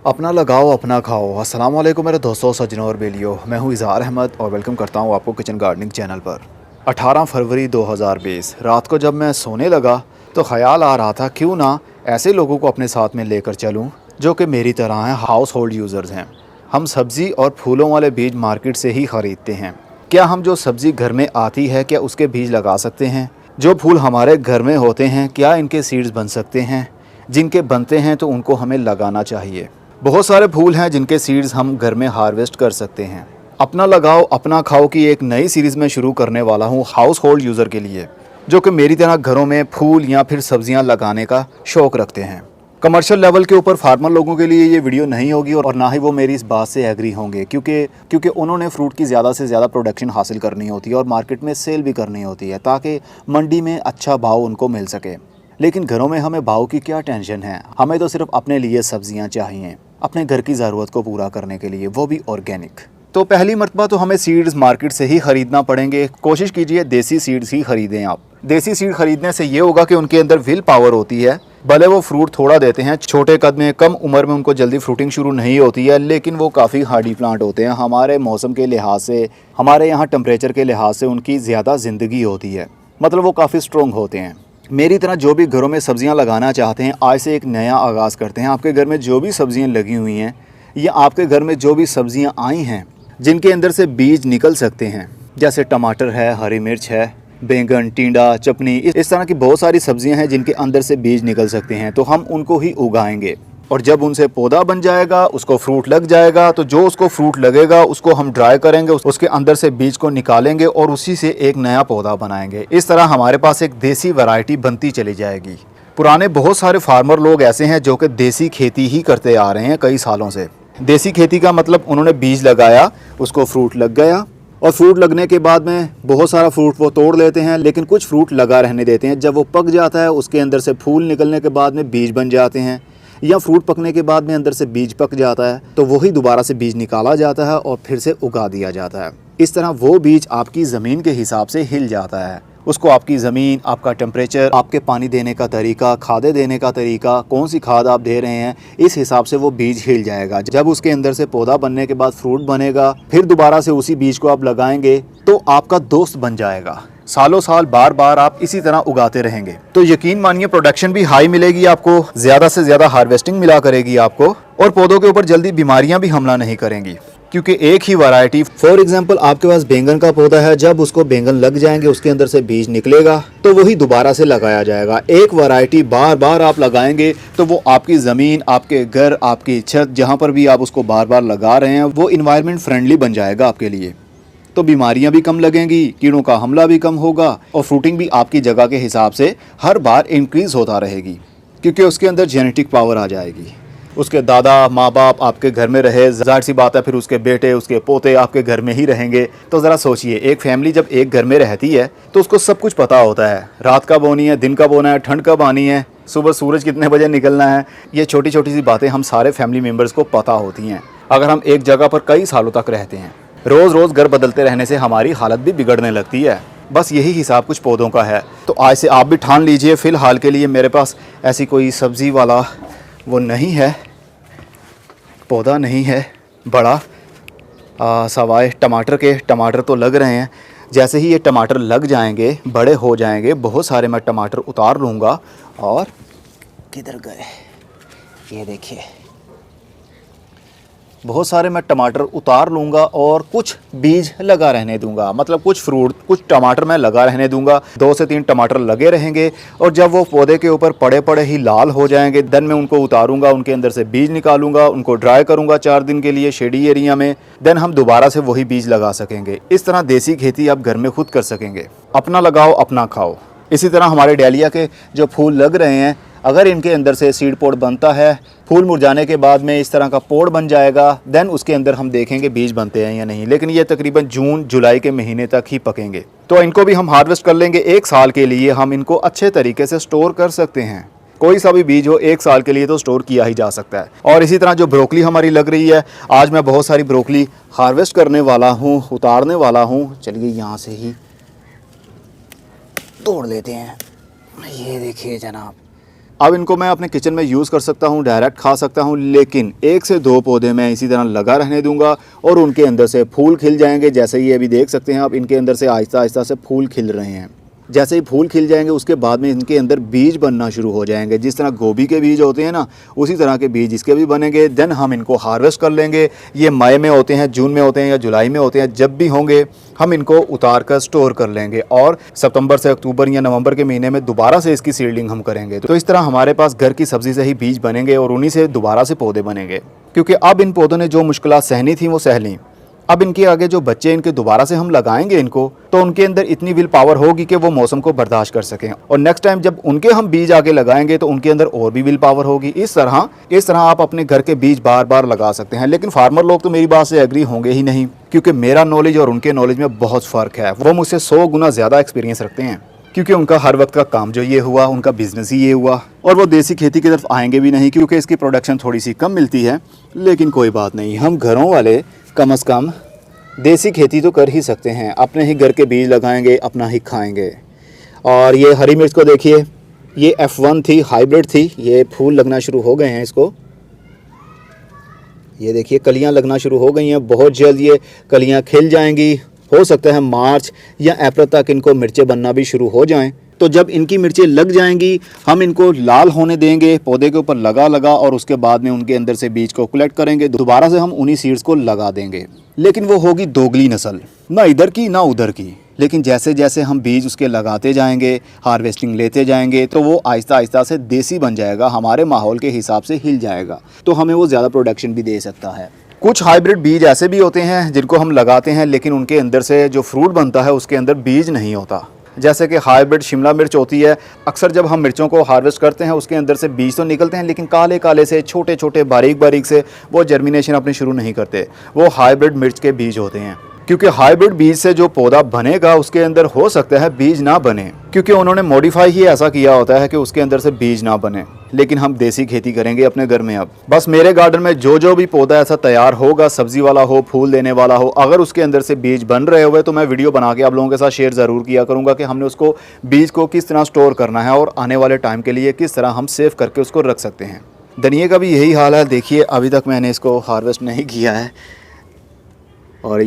अपना लगाओ अपना खाओ। अस्सलाम वालेकुम मेरे दोस्तों, सज्जनों और बेलियो। मैं हूं इज़हार अहमद और वेलकम करता हूं आपको किचन गार्डनिंग चैनल पर। 18 फरवरी 2020 रात को जब मैं सोने लगा तो ख्याल आ रहा था क्यों ना ऐसे लोगों को अपने साथ में लेकर चलूं जो कि मेरी तरह हैं, हाउस होल्ड यूज़र्स हैं। हम सब्ज़ी और फूलों वाले बीज मार्केट से ही ख़रीदते हैं। क्या हम जो सब्ज़ी घर में आती है क्या उसके बीज लगा सकते हैं? जो फूल हमारे घर में होते हैं क्या इनके सीड्स बन सकते हैं? जिनके बनते हैं तो उनको हमें लगाना चाहिए। बहुत सारे फूल हैं जिनके सीड्स हम घर में हार्वेस्ट कर सकते हैं। अपना लगाओ अपना खाओ की एक नई सीरीज़ में शुरू करने वाला हूँ हाउस होल्ड यूज़र के लिए, जो कि मेरी तरह घरों में फूल या फिर सब्जियाँ लगाने का शौक़ रखते हैं। कमर्शियल लेवल के ऊपर फार्मर लोगों के लिए ये वीडियो नहीं होगी और ना ही वो मेरी इस बात से एग्री होंगे, क्योंकि उन्होंने फ्रूट की ज़्यादा से ज़्यादा प्रोडक्शन हासिल करनी होती है और मार्केट में सेल भी करनी होती है ताकि मंडी में अच्छा भाव उनको मिल सके। लेकिन घरों में हमें भाव की क्या टेंशन है, हमें तो सिर्फ अपने लिए सब्जियां चाहिए, अपने घर की ज़रूरत को पूरा करने के लिए, वो भी ऑर्गेनिक। तो पहली मर्तबा तो हमें सीड्स मार्केट से ही ख़रीदना पड़ेंगे। कोशिश कीजिए देसी सीड्स ही ख़रीदें आप। देसी सीड ख़रीदने से ये होगा कि उनके अंदर विल पावर होती है। भले वो फ्रूट थोड़ा देते हैं, छोटे कद में, कम उम्र में उनको जल्दी फ्रूटिंग शुरू नहीं होती है, लेकिन वो काफ़ी हार्डी प्लांट होते हैं। हमारे मौसम के लिहाज से, हमारे यहाँ टेम्परेचर के लिहाज से उनकी ज़्यादा ज़िंदगी होती है, मतलब वो काफ़ी स्ट्रॉन्ग होते हैं। मेरी तरह जो भी घरों में सब्जियां लगाना चाहते हैं, आज से एक नया आगाज़ करते हैं। आपके घर में जो भी सब्जियां लगी हुई हैं या आपके घर में जो भी सब्जियां आई हैं जिनके अंदर से बीज निकल सकते हैं, जैसे टमाटर है, हरी मिर्च है, बैंगन, टिंडा, चपनी, इस तरह की बहुत सारी सब्जियां हैं जिनके अंदर से बीज निकल सकते हैं, तो हम उनको ही उगाएंगे। और जब उनसे पौधा बन जाएगा, उसको फ्रूट लग जाएगा, तो जो उसको फ्रूट लगेगा उसको हम ड्राई करेंगे, उसके अंदर से बीज को निकालेंगे और उसी से एक नया पौधा बनाएंगे। इस तरह हमारे पास एक देसी वैरायटी बनती चली जाएगी। पुराने बहुत सारे फार्मर लोग ऐसे हैं जो कि देसी खेती ही करते आ रहे हैं कई सालों से। देसी खेती का मतलब उन्होंने बीज लगाया, उसको फ्रूट लग गया और फ्रूट लगने के बाद में बहुत सारा फ्रूट वो तोड़ लेते हैं, लेकिन कुछ फ्रूट लगा रहने देते हैं। जब वो पक जाता है, उसके अंदर से फूल निकलने के बाद में बीज बन जाते हैं, या फ्रूट पकने के बाद में अंदर से बीज पक जाता है, तो वही दोबारा से बीज निकाला जाता है और फिर से उगा दिया जाता है। इस तरह वो बीज आपकी ज़मीन के हिसाब से हिल जाता है। उसको आपकी ज़मीन, आपका टेम्परेचर, आपके पानी देने का तरीका, खादें देने का तरीका, कौन सी खाद आप दे रहे हैं, इस हिसाब से वो बीज हिल जाएगा। जब उसके अंदर से पौधा बनने के बाद फ्रूट बनेगा, फिर दोबारा से उसी बीज को आप लगाएंगे तो आपका दोस्त बन जाएगा। सालों साल बार बार आप इसी तरह उगाते रहेंगे तो यकीन मानिए प्रोडक्शन भी हाई मिलेगी आपको, ज़्यादा से ज़्यादा हार्वेस्टिंग मिला करेगी आपको, और पौधों के ऊपर जल्दी बीमारियां भी हमला नहीं करेंगी, क्योंकि एक ही वैरायटी, फॉर एग्जांपल आपके पास बैंगन का पौधा है, जब उसको बैंगन लग जाएंगे उसके अंदर से बीज निकलेगा तो वही दोबारा से लगाया जाएगा। एक वैरायटी बार बार आप लगाएंगे तो वो आपकी ज़मीन, आपके घर, आपकी छत, जहाँ पर भी आप उसको बार बार लगा रहे हैं, वो इन्वायरमेंट फ्रेंडली बन जाएगा आपके लिए। तो बीमारियां भी कम लगेंगी, कीड़ों का हमला भी कम होगा और फ्रूटिंग भी आपकी जगह के हिसाब से हर बार इंक्रीज़ होता रहेगी, क्योंकि उसके अंदर जेनेटिक पावर आ जाएगी। उसके दादा माँ बाप आपके घर में रहे, ज़ाहिर सी बात है फिर उसके बेटे, उसके पोते आपके घर में ही रहेंगे। तो ज़रा सोचिए, एक फैमिली जब एक घर में रहती है तो उसको सब कुछ पता होता है, रात कब होनी है, दिन कब होना है, ठंड कब आनी है, सुबह सूरज कितने बजे निकलना है। ये छोटी छोटी सी बातें हम सारे फैमिली मेम्बर्स को पता होती हैं। अगर हम एक जगह पर कई सालों तक रहते हैं, रोज़ रोज़ घर बदलते रहने से हमारी हालत भी बिगड़ने लगती है। बस यही हिसाब कुछ पौधों का है। तो आज से आप भी ठान लीजिए, फ़िलहाल के लिए मेरे पास ऐसी कोई सब्ज़ी वाला वो नहीं है, पौधा नहीं है बड़ा, सवाए टमाटर के। टमाटर तो लग रहे हैं, जैसे ही ये टमाटर लग जाएंगे, बड़े हो जाएंगे, बहुत सारे मैं टमाटर उतार लूँगा। और किधर गए, ये देखिए, बहुत सारे मैं टमाटर उतार लूँगा और कुछ बीज लगा रहने दूंगा, मतलब कुछ फ्रूट, कुछ टमाटर मैं लगा रहने दूंगा। 2 से 3 टमाटर लगे रहेंगे और जब वो पौधे के ऊपर पड़े पड़े ही लाल हो जाएंगे, देन मैं उनको उतारूंगा, उनके अंदर से बीज निकालूंगा, उनको ड्राई करूंगा 4 दिन के लिए शेडी एरिया में, देन हम दोबारा से वही बीज लगा सकेंगे। इस तरह देसी खेती आप घर में खुद कर सकेंगे। अपना लगाओ अपना खाओ। इसी तरह हमारे डालिया के जो फूल लग रहे हैं, अगर इनके अंदर से सीड पोड बनता है, फूल मुरझाने के बाद में इस तरह का पोड बन जाएगा, देन उसके अंदर हम देखेंगे बीज बनते हैं या नहीं। लेकिन ये तकरीबन जून जुलाई के महीने तक ही पकेंगे, तो इनको भी हम हार्वेस्ट कर लेंगे। 1 साल के लिए हम इनको अच्छे तरीके से स्टोर कर सकते हैं। कोई सा भी बीज हो 1 साल के लिए तो स्टोर किया ही जा सकता है। और इसी तरह जो ब्रोकली हमारी लग रही है, आज मैं बहुत सारी ब्रोकली हार्वेस्ट करने वाला हूँ, उतारने वाला हूँ। चलिए यहाँ से ही तोड़ लेते हैं। ये देखिए जनाब, अब इनको मैं अपने किचन में यूज़ कर सकता हूँ, डायरेक्ट खा सकता हूँ, लेकिन 1 से 2 पौधे मैं इसी तरह लगा रहने दूंगा और उनके अंदर से फूल खिल जाएंगे। जैसे ये अभी देख सकते हैं आप, इनके अंदर से आहिस्ता आहिस्ता से फूल खिल रहे हैं। जैसे ही फूल खिल जाएंगे उसके बाद में इनके अंदर बीज बनना शुरू हो जाएंगे। जिस तरह गोभी के बीज होते हैं ना, उसी तरह के बीज इसके भी बनेंगे। देन हम इनको हार्वेस्ट कर लेंगे। ये मई में होते हैं, जून में होते हैं या जुलाई में होते हैं, जब भी होंगे हम इनको उतार कर स्टोर कर लेंगे और सितंबर से अक्टूबर या नवंबर के महीने में दोबारा से इसकी सीडलिंग हम करेंगे। तो इस तरह हमारे पास घर की सब्ज़ी से ही बीज बनेंगे और उन्हीं से दोबारा से पौधे बनेंगे। क्योंकि अब इन पौधों ने जो मुश्किलात सहनी थी वो सह लीं। अब इनके आगे जो बच्चे इनके दोबारा से हम लगाएंगे इनको, तो उनके अंदर इतनी विल पावर होगी कि वो मौसम को बर्दाश्त कर सकें। और नेक्स्ट टाइम जब उनके हम बीज आगे लगाएंगे तो उनके अंदर और भी विल पावर होगी। इस तरह आप अपने घर के बीज बार बार लगा सकते हैं। लेकिन फार्मर लोग तो मेरी बात से एग्री होंगे ही नहीं, क्योंकि मेरा नॉलेज और उनके नॉलेज में बहुत फ़र्क है। वो मुझसे 100 गुना ज़्यादा एक्सपीरियंस रखते हैं, क्योंकि उनका हर वक्त का काम जो ये हुआ, उनका बिजनेस ही ये हुआ। और वो देसी खेती की तरफ आएंगे भी नहीं, क्योंकि इसकी प्रोडक्शन थोड़ी सी कम मिलती है। लेकिन कोई बात नहीं, हम घरों वाले कम से कम देसी खेती तो कर ही सकते हैं। अपने ही घर के बीज लगाएंगे, अपना ही खाएंगे। और ये हरी मिर्च को देखिए, ये F1 थी, हाइब्रिड थी। ये फूल लगना शुरू हो गए हैं इसको। ये देखिए कलियां लगना शुरू हो गई हैं। बहुत जल्द ये कलियां खिल जाएंगी। हो सकता है मार्च या अप्रैल तक इनको मिर्चें बनना भी शुरू हो जाएं। तो जब इनकी मिर्चें लग जाएंगी, हम इनको लाल होने देंगे पौधे के ऊपर लगा और उसके बाद में उनके अंदर से बीज को कलेक्ट करेंगे। दोबारा से हम उन्हीं सीड्स को लगा देंगे। लेकिन वो होगी दोगली नस्ल, ना इधर की ना उधर की। लेकिन जैसे जैसे हम बीज उसके लगाते जाएंगे, हार्वेस्टिंग लेते जाएंगे, तो वो आहिस्ता आहिस्ता से देसी बन जाएगा, हमारे माहौल के हिसाब से हिल जाएगा। तो हमें वो ज़्यादा प्रोडक्शन भी दे सकता है। कुछ हाइब्रिड बीज ऐसे भी होते हैं जिनको हम लगाते हैं, लेकिन उनके अंदर से जो फ्रूट बनता है उसके अंदर बीज नहीं होता। जैसे कि हाइब्रिड शिमला मिर्च होती है। अक्सर जब हम मिर्चों को हार्वेस्ट करते हैं उसके अंदर से बीज तो निकलते हैं, लेकिन काले काले से, छोटे छोटे, बारीक बारीक से वो जर्मिनेशन अपनी शुरू नहीं करते। वो हाइब्रिड मिर्च के बीज होते हैं। क्योंकि हाइब्रिड बीज से जो पौधा बनेगा उसके अंदर हो सकता है बीज ना बने, क्योंकि उन्होंने मॉडिफाई ही ऐसा किया होता है कि उसके अंदर से बीज ना बने। लेकिन हम देसी खेती करेंगे अपने घर में। अब बस मेरे गार्डन में जो भी पौधा ऐसा तैयार होगा, सब्जी वाला हो, फूल देने वाला हो, अगर उसके अंदर से बीज बन रहे हुए, तो मैं वीडियो बना के आप लोगों के साथ शेयर ज़रूर किया करूँगा कि हमने उसको बीज को किस तरह स्टोर करना है और आने वाले टाइम के लिए किस तरह हम सेव करके उसको रख सकते हैं। धनिया का भी यही हाल है। देखिए अभी तक मैंने इसको हार्वेस्ट नहीं किया है और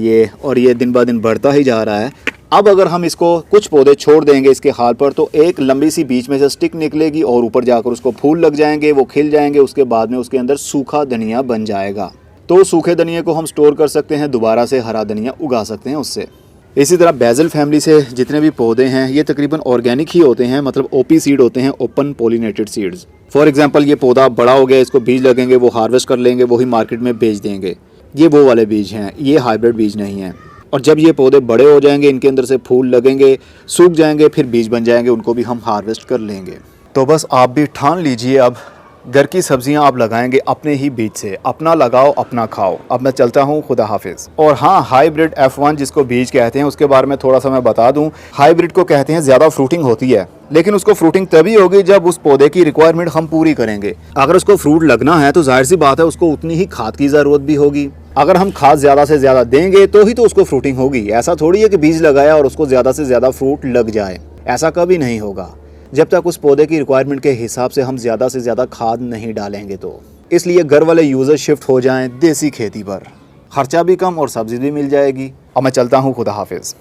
ये दिन ब दिन बढ़ता ही जा रहा है। अब अगर हम इसको कुछ पौधे छोड़ देंगे इसके हाल पर, तो एक लंबी सी बीच में से स्टिक निकलेगी और ऊपर जाकर उसको फूल लग जाएंगे, वो खिल जाएंगे। उसके बाद में उसके अंदर सूखा धनिया बन जाएगा। तो सूखे धनिया को हम स्टोर कर सकते हैं, दोबारा से हरा धनिया उगा सकते हैं उससे। इसी तरह बेजल फैमिली से जितने भी पौधे हैं ये तकरीबन ऑर्गेनिक ही होते हैं, मतलब ओपी सीड होते हैं, open pollinated seeds. For example ये पौधा बड़ा हो गया, इसको बीज लगेंगे, वो हार्वेस्ट कर लेंगे, वही मार्केट में बेच देंगे। ये वो वाले बीज हैं, ये हाइब्रिड बीज नहीं हैं। और जब ये पौधे बड़े हो जाएंगे, इनके अंदर से फूल लगेंगे, सूख जाएंगे, फिर बीज बन जाएंगे, उनको भी हम हार्वेस्ट कर लेंगे। तो बस आप भी ठान लीजिए, अब घर की सब्जियां आप लगाएंगे अपने ही बीज से। अपना लगाओ, अपना खाओ। अब मैं चलता हूं, खुदा हाफिज़। और हाँ, हाइब्रिड F1 जिसको बीज कहते हैं, उसके बारे में थोड़ा सा मैं बता दूं। हाइब्रिड को कहते हैं ज़्यादा फ्रूटिंग होती है, लेकिन उसको फ्रूटिंग तभी होगी जब उस पौधे की रिक्वायरमेंट हम पूरी करेंगे। अगर उसको फ्रूट लगना है तो जाहिर सी बात है उसको उतनी ही खाद की ज़रूरत भी होगी। अगर हम खाद ज़्यादा से ज़्यादा देंगे तो ही तो उसको फ्रूटिंग होगी। ऐसा थोड़ी है कि बीज लगाया और उसको ज़्यादा से ज़्यादा फ्रूट लग जाए, ऐसा कभी नहीं होगा जब तक उस पौधे की रिक्वायरमेंट के हिसाब से हम ज़्यादा से ज़्यादा खाद नहीं डालेंगे। तो इसलिए घर वाले यूज़र शिफ्ट हो जाएं देसी खेती पर, खर्चा भी कम और सब्ज़ी भी मिल जाएगी। अब मैं चलता हूँ, खुदा हाफिज़।